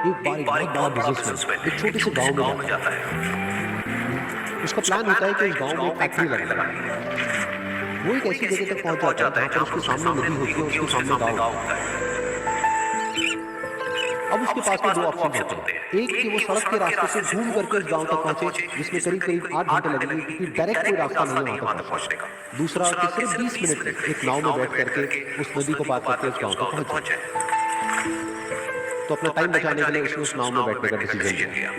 एक बार एक बहुत बड़ा बिजनेसमैन एक छोटे से गांव में जाता है। उसका प्लान होता है कि उस गांव में एक फैक्ट्री लगानी है। वो एक ऐसी जगह तक पहुंच जाता है जहां पर उसके सामने नदी होती है, उसके सामने गांव होता है। अब उसके पास में दो ऑप्शन होते हैं। एक कि वो सड़क के रास्ते से घूम करके उस गांव तक पहुंचे, जिसमें करीब करीब 8 घंटे लगेंगे, क्योंकि डायरेक्ट कोई रास्ता नहीं है वहां तक पहुंचने का। दूसरा कि सिर्फ 20 मिनट में एक नाव में बैठ करके उस नदी को पार करके उस गांव तक पहुंच जाए। तो अपना टाइम बचाने के लिए उसने उस नाव में बैठने का डिसीजन लिया।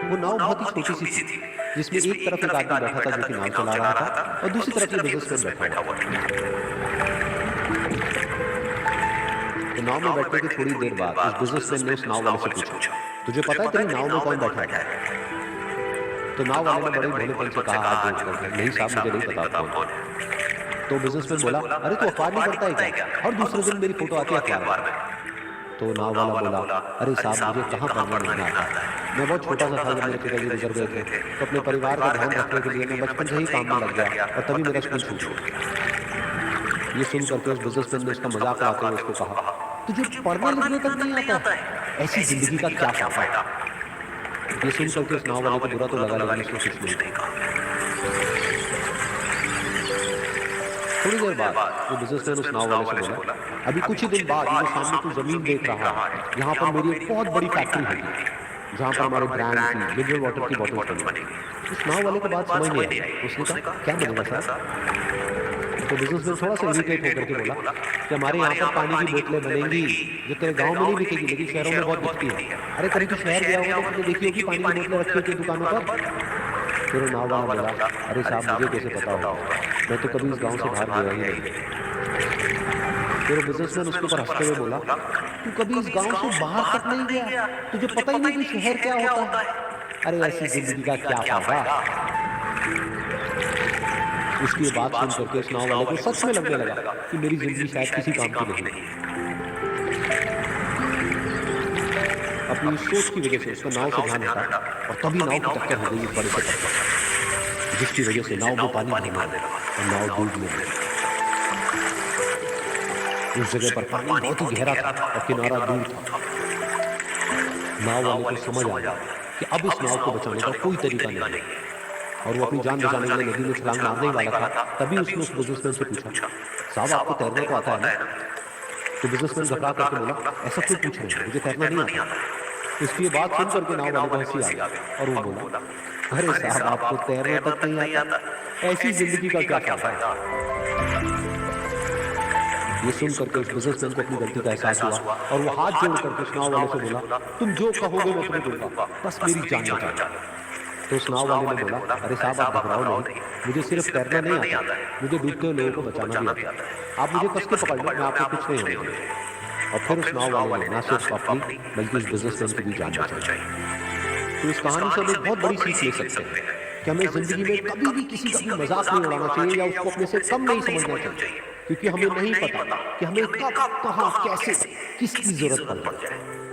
वो नाव बहुत ही छोटी सी थी, जिसमें एक तरफ एक आदमी बैठा था जो कि नाव चला रहा था, और दूसरी तरफ ये बिजनेसमैन बैठा हुआ था। तो नाव में बैठने की थोड़ी देर बाद उस बिजनेसमैन ने उस नाव वाले से पूछा, तुझे पता है तेरी नाव में कौन बैठा है? तो नाव वाले ने बड़े भोलेपन से कहा हाथ जोड़ कर, नहीं साहब मुझे नहीं पता कौन है। तो बिजनेसमैन बोला, अरे तू अखबार नहीं पढ़ता है क्या? हर दूसरे दिन मेरी फोटो आती है अखबार में। तो नाव वाला बोला, अरे साहब मुझे कहाँ पढ़ना लिखना आता है, मैं बहुत छोटा सा था जब मेरे पिताजी गुजर गए थे, तो अपने परिवार का ध्यान रखने के लिए मैं बचपन से ही काम में लग गया और तभी मेरा स्कूल छूट गया। ये सुन करके उस बिजनेसमैन ने उसका मजाक उड़ाते हुए उसको कहा, तुझे पढ़ने लिखने तक नहीं आता है, ऐसी जिंदगी का क्या फायदा? ये सुन करके उस नाव वाले को बुरा तो लगा, लेकिन उसने कुछ नहीं कहा। थोड़ी देर बाद वो बिजनेसमैन उस नाव वाले से बोला, अभी कुछ ही दिन बाद ये सामने तू जमीन देख रहा है, यहाँ पर मेरी एक बहुत बड़ी फैक्ट्री होगी, जहाँ पर हमारे ब्रांड की मिनरल वाटर की बॉटल्स बनेगी। उस नाव वाले को बात समझ नहीं आई। उसने कहा, क्या बनेगा सर? तो बिजनेसमैन थोड़ा सा इरिटेट होकर के बोला कि हमारे यहाँ पर पानी की बोतलें बनेंगी जो तेरे गांव में नहीं बिकेगी, लेकिन शहरों में बहुत बिकती है। अरे कभी तो शहर गया होगा तो तुमने देखी होगी पानी की बोतलें रखी होती है दुकानों पर। फिर वो नाव वाला बोला, अरे साहब मुझे कैसे पता होगा, मैं तो कभी इस गाँव से बाहर गया ही नहीं। फिर बिजनेसमैन उसके ऊपर हंसते हुए बोला, तू कभी इस गांव से बाहर तक नहीं गया, तुझे पता ही नहीं कि शहर क्या होता है। अरे ऐसी जिंदगी का क्या फायदा? उसकी बात सुन करके उस नाव वाले को सच में लगने लगा कि मेरी जिंदगी शायद किसी काम की नहीं। अपनी सोच की वजह से उसका नाव से ध्यान हटा और तभी नाव की टक्कर हो गई एक बड़े से पत्थर, जिसकी वजह से नाव में पानी भरने लगा और नाव डूबने लगी। उस जगह पर पानी बहुत ही गहरा था और किनारा दूर था। नाव वाले को समझ आ गया कि अब इस नाव को बचाने का कोई तरीका नहीं, और वो अपनी जान बचाने के लिए नदी में छलांग मारने वाला था। तभी उसने उस बिजनेसमैन से पूछा, साहब आपको तैरना तो आता है ना? तो बिजनेसमैन घबरा करके बोला, ऐसा क्यों पूछ रहे हैं, मुझे तैरना नहीं आता। इसकी ये बात सुन करके नाव वाले को हंसी आ गई और वो बोला, अरे साहब आपको तैरना तक नहीं आता, ऐसी जिंदगी का क्या फायदा? ये सुन करके उस बिजनेसमैन को अपनी गलती का एहसास हुआ और वो हाथ जोड़ करके उस नाव वाले से बोला, तुम जो कहोगे मैं तुम्हें दूंगा, बस मेरी जान बचा। तो उस नाव वाले ने बोला, अरे साहब आप घबराओ नहीं, मुझे सिर्फ तैरना नहीं आता, मुझे डूबते हुए लोगों को बचाना भी आता है। आप मुझे कस के पकड़ लो, मैं आपको कुछ नहीं होने दूंगा। और फिर उस नाव वाले ने न सिर्फ अपनी बल्कि उस बिजनेसमैन की भी जान बचाई। तो इस कहानी से हम एक बहुत बड़ी सीख ले सकते हैं कि हमें जिंदगी में कभी भी किसी का भी मजाक नहीं उड़ाना चाहिए या उसको अपने से कम नहीं समझना चाहिए, क्योंकि हमें नहीं पता कि हमें कब, कहाँ, कैसे, किसकी जरूरत पड़ जाए।